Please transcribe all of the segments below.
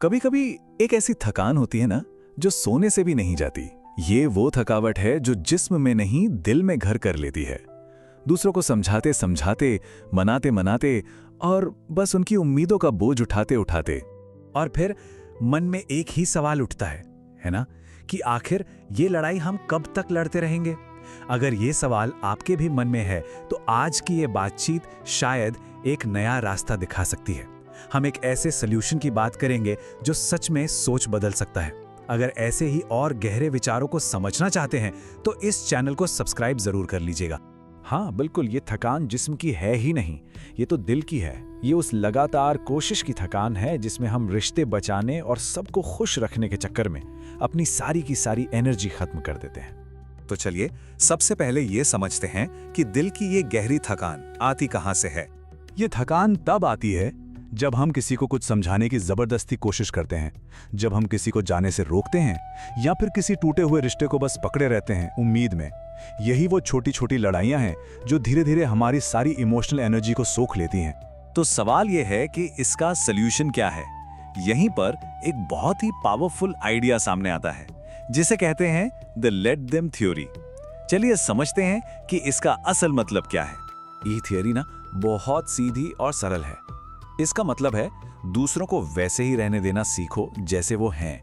कभी कभी एक ऐसी थकान होती है ना, जो सोने से भी नहीं जाती। ये वो थकावट है जो जिस्म में नहीं दिल में घर कर लेती है। दूसरों को समझाते समझाते, मनाते मनाते और बस उनकी उम्मीदों का बोझ उठाते उठाते। और फिर मन में एक ही सवाल उठता है ना, कि आखिर ये लड़ाई हम कब तक लड़ते रहेंगे? अगर ये सवाल आपके भी मन में है तो आज की ये बातचीत शायद एक नया रास्ता दिखा सकती है। हम एक ऐसे सल्यूशन की बात करेंगे जो सच में सोच बदल सकता है। अगर ऐसे ही और गहरे विचारों को समझना चाहते हैं तो इस चैनल को सब्सक्राइब जरूर कर लीजिएगा। हाँ बिल्कुल, ये थकान जिस्म की है ही नहीं, ये तो दिल की है। ये उस लगातार कोशिश की थकान है जिसमें हम रिश्ते बचाने और सबको खुश रखने के चक्कर में अपनी सारी की सारी एनर्जी खत्म कर देते हैं। तो चलिए सबसे पहले ये समझते हैं कि दिल की ये गहरी थकान आती कहाँ से है। ये थकान तब आती है जब हम किसी को कुछ समझाने की जबरदस्ती कोशिश करते हैं, जब हम किसी को जाने से रोकते हैं या फिर किसी टूटे हुए रिश्ते को बस पकड़े रहते हैं उम्मीद में। यही वो छोटी छोटी लड़ाइयां हैं जो धीरे धीरे हमारी सारी इमोशनल एनर्जी को सोख लेती हैं। तो सवाल यह है कि इसका सल्यूशन क्या है। यहीं पर एक बहुत ही पावरफुल आइडिया सामने आता है जिसे कहते हैं द लेट देम थ्योरी। चलिए समझते हैं कि इसका असल मतलब क्या है। ये थियरी ना बहुत सीधी और सरल है। इसका मतलब है दूसरों को वैसे ही रहने देना सीखो जैसे वो हैं।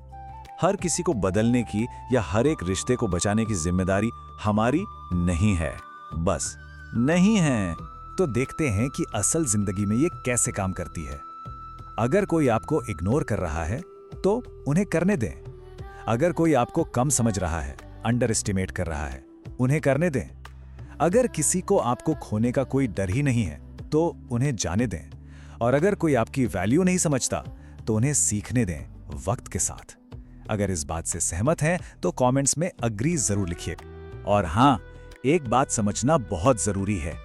हर किसी को बदलने की या हर एक रिश्ते को बचाने की जिम्मेदारी हमारी नहीं है, बस नहीं है। तो देखते हैं कि असल जिंदगी में ये कैसे काम करती है। अगर कोई आपको इग्नोर कर रहा है तो उन्हें करने दें। अगर कोई आपको कम समझ रहा है, अंडर एस्टिमेट कर रहा है, उन्हें करने दें। अगर किसी को आपको खोने का कोई डर ही नहीं है तो उन्हें जाने दें। और अगर कोई आपकी वैल्यू नहीं समझता तो उन्हें सीखने दें वक्त के साथ। अगर इस बात से सहमत हैं तो कमेंट्स में अग्री जरूर लिखिए। और हाँ, एक बात समझना बहुत जरूरी है,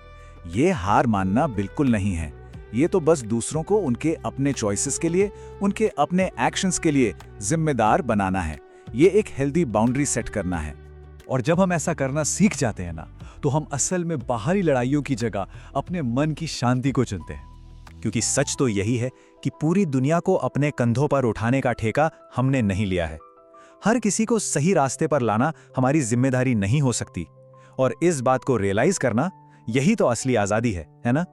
ये हार मानना बिल्कुल नहीं है। ये तो बस दूसरों को उनके अपने चॉइसेस के लिए, उनके अपने एक्शंस के लिए जिम्मेदार बनाना है। ये एक हेल्दी बाउंड्री सेट करना है। और जब हम ऐसा करना सीख जाते हैं ना, तो हम असल में बाहरी लड़ाइयों की जगह अपने मन की शांति को चुनते हैं। क्योंकि सच तो यही है कि पूरी दुनिया को अपने कंधों पर उठाने का ठेका हमने नहीं लिया है। हर किसी को सही रास्ते पर लाना हमारी जिम्मेदारी नहीं हो सकती। और इस बात को रियलाइज करना, यही तो असली आजादी है ना?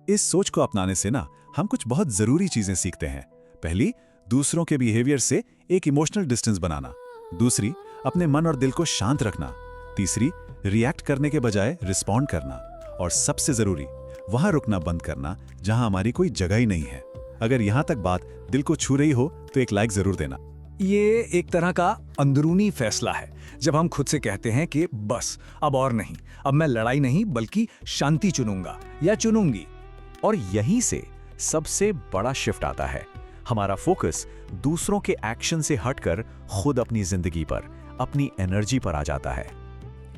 इस सोच को अपनाने से ना हम कुछ बहुत जरूरी चीजें सीखते हैं। पहली, दूसरों के बिहेवियर से एक इमोशनल डिस्टेंस बनाना। दूसरी, अपने मन और दिल को शांत रखना। तीसरी, रिएक्ट करने के बजाय रिस्पॉन्ड करना। और सबसे जरूरी, वहां रुकना बंद करना जहां हमारी कोई जगह ही नहीं है। अगर यहां तक बात दिल को छू रही हो तो एक लाइक जरूर देना। ये एक तरह का अंदरूनी फैसला है जब हम खुद से कहते हैं कि बस अब और नहीं, अब मैं लड़ाई नहीं बल्कि शांति चुनूंगा या चुनूंगी। और यहीं से सबसे बड़ा शिफ्ट आता है। हमारा फोकस दूसरों के एक्शन से हटकर खुद अपनी जिंदगी पर, अपनी एनर्जी पर आ जाता है।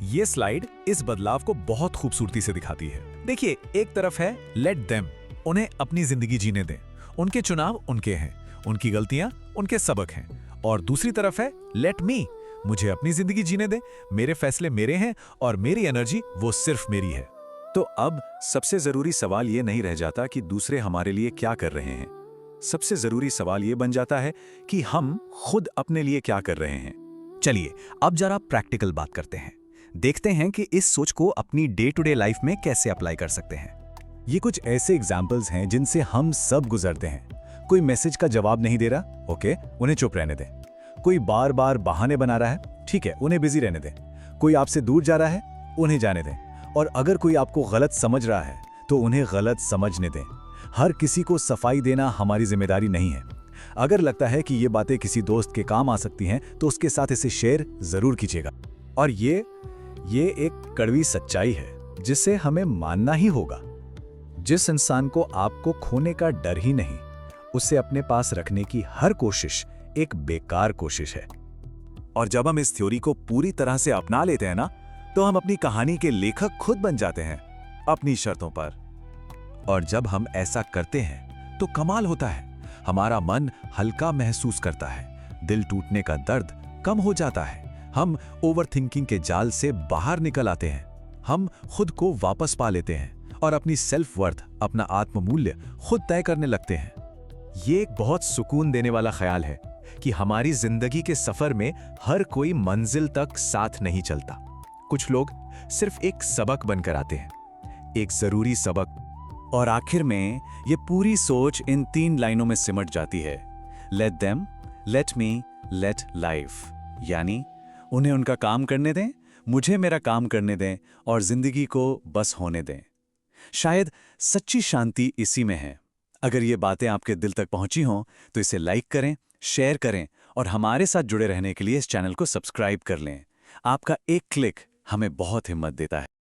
ये स्लाइड इस बदलाव को बहुत खूबसूरती से दिखाती है। देखिए, एक तरफ है लेट देम, उन्हें अपनी जिंदगी जीने दें, उनके चुनाव उनके हैं, उनकी गलतियां उनके सबक हैं। और दूसरी तरफ है लेट मी, मुझे अपनी जिंदगी जीने दें, मेरे फैसले मेरे हैं और मेरी एनर्जी वो सिर्फ मेरी है। तो अब सबसे जरूरी सवाल ये नहीं रह जाता कि दूसरे हमारे लिए क्या कर रहे हैं। सबसे जरूरी सवाल ये बन जाता है कि हम खुद अपने लिए क्या कर रहे हैं। चलिए अब जरा प्रैक्टिकल बात करते हैं। देखते हैं कि इस सोच को अपनी डे टू डे लाइफ में कैसे अप्लाई कर सकते हैं। ये कुछ ऐसे एग्जाम्पल्स हैं जिनसे हम सब गुजरते हैं। कोई मैसेज का जवाब नहीं दे रहा, ओके, उन्हें चुप रहने दें। कोई बार बार बहाने बना रहा है, ठीक है, उन्हें बिजी रहने दें। कोई आपसे दूर जा रहा है, उन्हें जाने दें। और अगर कोई आपको गलत समझ रहा है तो उन्हें गलत समझने दें। हर किसी को सफाई देना हमारी जिम्मेदारी नहीं है। अगर लगता है कि ये बातें किसी दोस्त के काम आ सकती हैं तो उसके साथ इसे शेयर जरूर कीजिएगा। और ये एक कड़वी सच्चाई है जिसे हमें मानना ही होगा। जिस इंसान को आपको खोने का डर ही नहीं, उसे अपने पास रखने की हर कोशिश एक बेकार कोशिश है। और जब हम इस थ्योरी को पूरी तरह से अपना लेते हैं ना, तो हम अपनी कहानी के लेखक खुद बन जाते हैं, अपनी शर्तों पर। और जब हम ऐसा करते हैं तो कमाल होता है। हमारा मन हल्का महसूस करता है, दिल टूटने का दर्द कम हो जाता है, हम ओवरथिंकिंग के जाल से बाहर निकल आते हैं, हम खुद को वापस पा लेते हैं और अपनी सेल्फ वर्थ, अपना आत्ममूल्य खुद तय करने लगते हैं। ये एक बहुत सुकून देने वाला ख्याल है कि हमारी जिंदगी के सफर में हर कोई मंजिल तक साथ नहीं चलता। कुछ लोग सिर्फ एक सबक बनकर आते हैं, एक जरूरी सबक। और आखिर में ये पूरी सोच इन 3 लाइनों में सिमट जाती है, let them, let me, late life. यानी उन्हें उनका काम करने दें, मुझे मेरा काम करने दें और जिंदगी को बस होने दें। शायद सच्ची शांति इसी में है। अगर ये बातें आपके दिल तक पहुंची हों तो इसे लाइक करें, शेयर करें और हमारे साथ जुड़े रहने के लिए इस चैनल को सब्सक्राइब कर लें। आपका एक क्लिक हमें बहुत हिम्मत देता है।